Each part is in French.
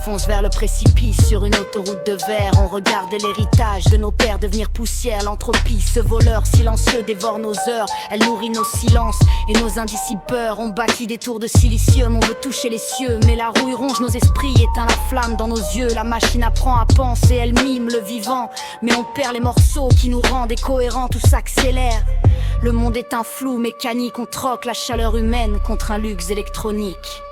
fonce vers le précipice sur une autoroute de verre. On regarde l'héritage de nos pères devenir poussière. L'entropie, ce voleur silencieux dévore nos heures. Elle nourrit nos silences et nos indicipeurs. On bâtit des tours de silicium, on veut toucher les cieux, mais la rouille ronge nos esprits, éteint la flamme dans nos yeux. La machine apprend à penser, elle mime le vivant, mais on perd les morceaux qui nous rendent incohérents. Tout s'accélère. Le monde est un flou mécanique, on troque la chaleur humaine contre un luxe électronique.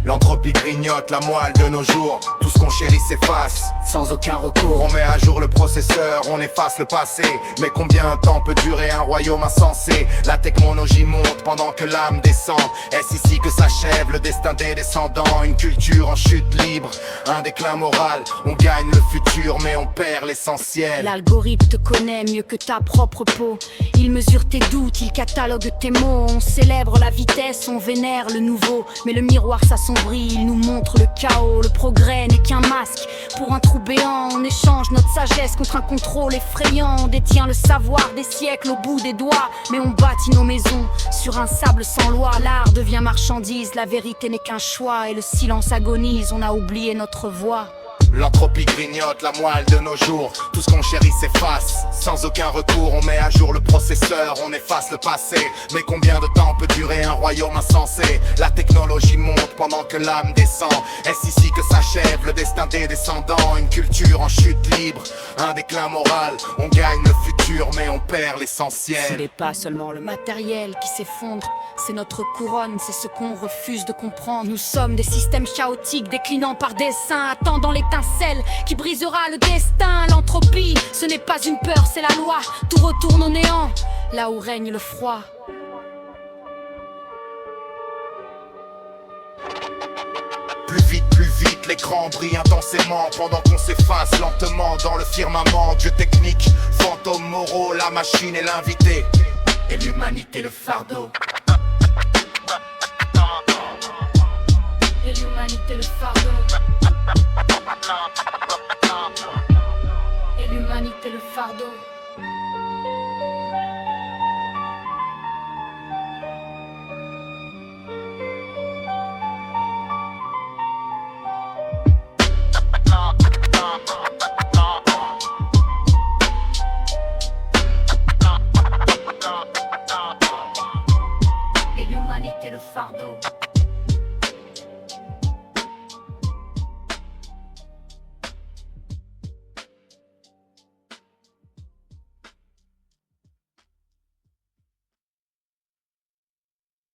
L'entropie grignote la moelle de nos jours. Tout ce qu'on chérit s'efface Sans aucun recours, On met à jour le processeur, on efface le passé. Mais combien de temps peut durer un royaume insensé? La technologie monte pendant que l'âme descend. Est-ce ici que s'achève le destin des descendants? Une culture en chute libre, un déclin moral. On gagne le futur mais on perd l'essentiel. L'algorithme te connaît mieux que ta propre peau. Il mesure tes doutes, il catalogue tes mots. On célèbre la vitesse, on vénère le nouveau. Mais le miroir s'assombrit, il nous montre le chaos. Le progrès n'est qu'un masque pour un trou béant. On échange notre sagesse contre un contrôle effrayant. On détient le savoir des siècles au bout des doigts. Mais on bâtit nos maisons sur un sable sans loi. L'art devient marchandise, la vérité n'est qu'un choix. Et le silence agonise, on a oublié notre voix. L'entropie grignote la moelle de nos jours. Tout ce qu'on chérit s'efface sans aucun recours. On met à jour le processeur, on efface le passé. Mais combien de temps peut durer un royaume insensé? La technologie monte pendant que l'âme descend. Est-ce ici que s'achève le destin des descendants? Une culture en chute libre, un déclin moral. On gagne le futur mais on perd Ce l'essentiel. n'est pas seulement le matériel qui s'effondre, c'est notre couronne, c'est ce qu'on refuse de comprendre. Nous sommes des systèmes chaotiques déclinant par dessein, attendant l'étincelle qui brisera le destin. L'entropie, ce n'est pas une peur, c'est la loi. Tout retourne au néant, là où règne le froid. Plus vite, l'écran brille intensément pendant qu'on s'efface lentement dans le firmament. Dieu technique, fantômes moraux, la machine est l'invité et l'humanité le fardeau. Et l'humanité le fardeau. Et l'humanité le fardeau. Et l'humanité le fardeau.